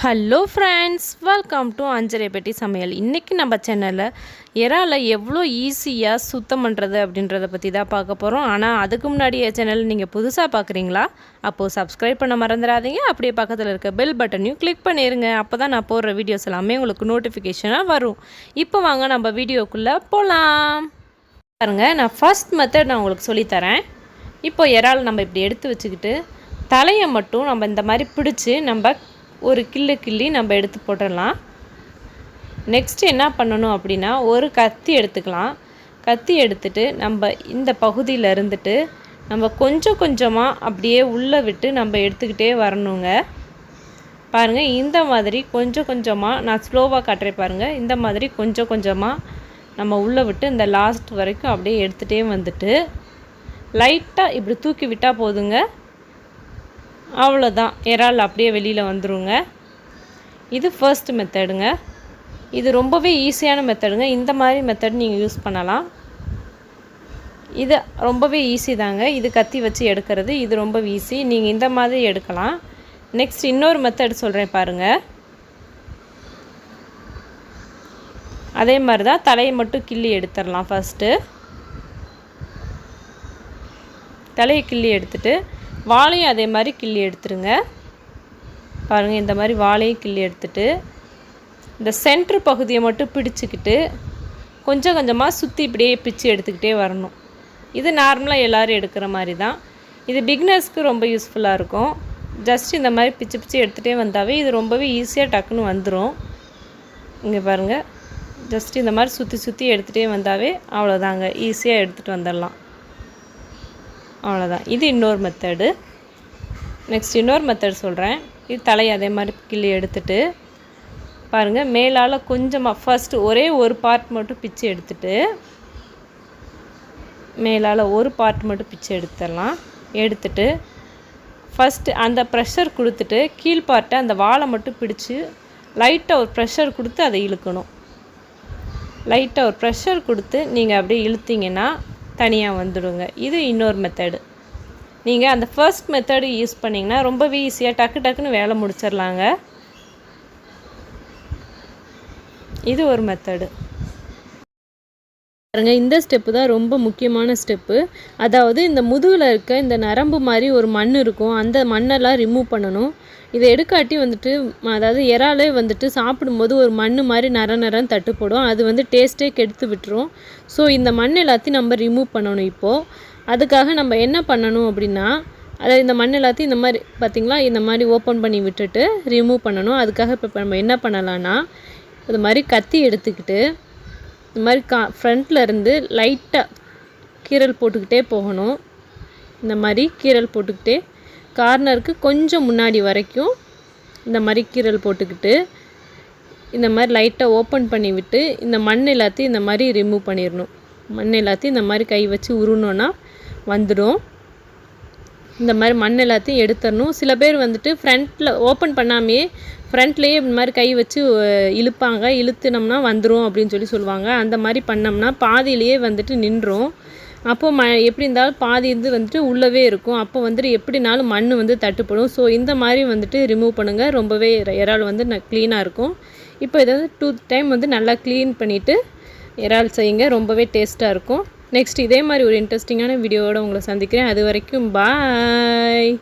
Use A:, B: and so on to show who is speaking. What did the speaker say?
A: Hello friends, welcome to அஞ்சரை பெட்டி சமையல். இன்றைக்கி நம்ம சேனலில் இறாலை எவ்வளோ ஈஸியாக சுத்தம் பண்ணுறது அப்படின்றத பற்றி தான் பார்க்க போகிறோம். ஆனால் அதுக்கு முன்னாடி என் சேனல் நீங்கள் புதுசாக பார்க்குறீங்களா? அப்போது சப்ஸ்கிரைப் பண்ண மறந்துடாதீங்க. அப்படியே பக்கத்தில் இருக்க பெல் பட்டனையும் கிளிக் பண்ணிடுங்க. அப்போ தான் நான் போடுற வீடியோஸ் எல்லாமே உங்களுக்கு நோட்டிஃபிகேஷனாக வரும். இப்போ வாங்க நம்ம வீடியோக்குள்ளே போகலாம். பாருங்கள், நான் ஃபர்ஸ்ட் மெத்தட் நான் உங்களுக்கு சொல்லித்தரேன். இப்போ இறால் நம்ம இப்படி எடுத்து வச்சுக்கிட்டு தலையை மட்டும் நம்ம இந்த மாதிரி பிடிச்சி நம்ம ஒரு கிள்ளி நம்ம எடுத்து போட்டுடலாம். நெக்ஸ்ட்டு என்ன பண்ணணும் அப்படின்னா, ஒரு கத்தி எடுத்துக்கலாம். கத்தி எடுத்துட்டு நம்ம இந்த பகுதியில் இருந்துட்டு நம்ம கொஞ்சம் கொஞ்சமாக அப்படியே உள்ளே விட்டு நம்ம எடுத்துக்கிட்டே வரணுங்க. பாருங்கள், இந்த மாதிரி கொஞ்சம் கொஞ்சமாக நான் ஸ்லோவாக காட்டுறேன் பாருங்கள். இந்த மாதிரி கொஞ்சம் கொஞ்சமாக நம்ம உள்ளே விட்டு இந்த லாஸ்ட் வரைக்கும் அப்படியே எடுத்துகிட்டே வந்துட்டு லைட்டாக இப்படி தூக்கி விட்டால் போதுங்க. அவ்வளோதான், இறால் அப்படியே வெளியில் வந்துருங்க. இது ஃபர்ஸ்ட் மெத்தடுங்க. இது ரொம்பவே ஈஸியான மெத்தடுங்க. இந்த மாதிரி மெத்தட் நீங்கள் யூஸ் பண்ணலாம். இது ரொம்பவே ஈஸி தாங்க. இது கத்தி வச்சு எடுக்கிறது இது ரொம்ப ஈஸி. நீங்கள் இந்த மாதிரி எடுக்கலாம். நெக்ஸ்ட் இன்னொரு மெத்தட் சொல்கிறேன் பாருங்கள். அதே மாதிரி தான் தலையை மட்டும் கிள்ளி எடுத்துடலாம். ஃபஸ்ட்டு தலையை கிள்ளி எடுத்துட்டு வாழையும் அதே மாதிரி கிள்ளி எடுத்துருங்க. பாருங்கள், இந்த மாதிரி வாழையும் கிள்ளி எடுத்துட்டு இந்த சென்ட்ரு பகுதியை மட்டும் பிடிச்சிக்கிட்டு கொஞ்சம் கொஞ்சமாக சுற்றி இப்படியே பிச்சு எடுத்துக்கிட்டே வரணும். இது நார்மலாக எல்லோரும் எடுக்கிற மாதிரி தான். இது பிகினர்ஸ்க்கு ரொம்ப யூஸ்ஃபுல்லாக இருக்கும். ஜஸ்ட் இந்த மாதிரி பிச்சு பிச்சு எடுத்துகிட்டே வந்தாவே இது ரொம்பவே ஈஸியாக டக்குன்னு வந்துடும். இங்கே பாருங்கள், ஜஸ்ட் இந்த மாதிரி சுற்றி சுற்றி எடுத்துகிட்டே வந்தாவே அவ்வளோதாங்க, ஈஸியாக எடுத்துகிட்டு வந்துடலாம். அவ்வளோதான். இது இன்னொரு மெத்தடு. நெக்ஸ்ட் இன்னொரு மெத்தட் சொல்கிறேன். இது தலையை அதே மாதிரி கிள்ளி எடுத்துட்டு பாருங்கள், மேலால் கொஞ்சமாக ஃபஸ்ட்டு ஒரே ஒரு பார்ட் மட்டும் பிச்சு எடுத்துட்டு மேலால் ஒரு பார்ட் மட்டும் பிச்சு எடுத்துடலாம். எடுத்துட்டு ஃபஸ்ட்டு அந்த ப்ரெஷர் கொடுத்துட்டு கீழ் பார்ட்டை அந்த வாழை மட்டும் பிடிச்சி லைட்டாக ஒரு ப்ரெஷர் கொடுத்து அதை இழுக்கணும். லைட்டாக ஒரு ப்ரெஷர் கொடுத்து நீங்கள் அப்படியே இழுத்தீங்கன்னா தனியாக வந்துடுங்க. இது இன்னொரு மெத்தடு. நீங்கள் அந்த ஃபர்ஸ்ட் மெத்தடு யூஸ் பண்ணிங்கன்னா ரொம்பவே ஈஸியாக டக்குன்னு வேலை முடிச்சிடலாங்க. இது ஒரு மெத்தடு. பாருங்க, இந்த ஸ்டெப்பு தான் ரொம்ப முக்கியமான ஸ்டெப்பு. அதாவது இந்த முதுகில் இருக்க இந்த நரம்பு மாதிரி ஒரு மண் இருக்கும், அந்த மண்ணெல்லாம் ரிமூவ் பண்ணணும். இதை எடுக்காட்டி வந்துட்டு, அதாவது இறாலே வந்துட்டு சாப்பிடும்போது ஒரு மண் மாதிரி நரன்னு தட்டுப்படும். அது வந்து டேஸ்ட்டே கெடுத்து விட்டுரும். ஸோ இந்த மண் எல்லாத்தையும் நம்ம ரிமூவ் பண்ணணும். இப்போது அதுக்காக நம்ம என்ன பண்ணணும் அப்படின்னா, அதாவது இந்த மண் எல்லாத்தையும் இந்த மாதிரி பார்த்திங்களா, இந்த மாதிரி ஓப்பன் பண்ணி விட்டுட்டு ரிமூவ் பண்ணணும். அதுக்காக இப்போ நம்ம என்ன பண்ணலான்னா, இது மாதிரி கத்தி எடுத்துக்கிட்டு இந்த மாதிரி ஃப்ரண்ட்டில் இருந்து லைட்டாக கீரல் போட்டுக்கிட்டே போகணும். இந்த மாதிரி கீரல் போட்டுக்கிட்டே கார்னருக்கு கொஞ்சம் முன்னாடி வரைக்கும் இந்த மாதிரி கீரல் போட்டுக்கிட்டு இந்த மாதிரி லைட்டாக ஓப்பன் பண்ணி விட்டு இந்த மண் எல்லாத்தையும் இந்த மாதிரி ரிமூவ் பண்ணிடணும். மண் எல்லாத்தையும் இந்த மாதிரி கை வச்சு உருணுன்னா வந்துடும். இந்த மாதிரி மண் எல்லாத்தையும் எடுத்துடணும். சில பேர் வந்துட்டு ஃப்ரண்ட்டில் ஓப்பன் பண்ணாமையே ஃப்ரண்ட்லேயே இந்த மாதிரி கை வச்சு இழுப்பாங்க. இழுத்துனோம்னா வந்துடும் அப்படின்னு சொல்லுவாங்க. அந்த மாதிரி பண்ணோம்னா பாதியிலேயே வந்துட்டு நின்றும். அப்போது எப்படி இருந்தாலும் பாதி வந்துட்டு உள்ளவே இருக்கும். அப்போ வந்துட்டு எப்படினாலும் மண் வந்து தட்டுப்படும். ஸோ இந்த மாதிரி வந்துட்டு ரிமூவ் பண்ணுங்கள். ரொம்பவே இறால் வந்து க்ளீனாக இருக்கும். இப்போ இதை வந்து 2 டைம் வந்து நல்லா க்ளீன் பண்ணிவிட்டு இறால் செய்யுங்க. ரொம்பவே டேஸ்ட்டாக இருக்கும். நெக்ஸ்ட் இதே மாதிரி ஒரு இன்ட்ரெஸ்டிங்கான வீடியோவோடு உங்களை சந்திக்கிறேன். அது வரைக்கும் பாய்.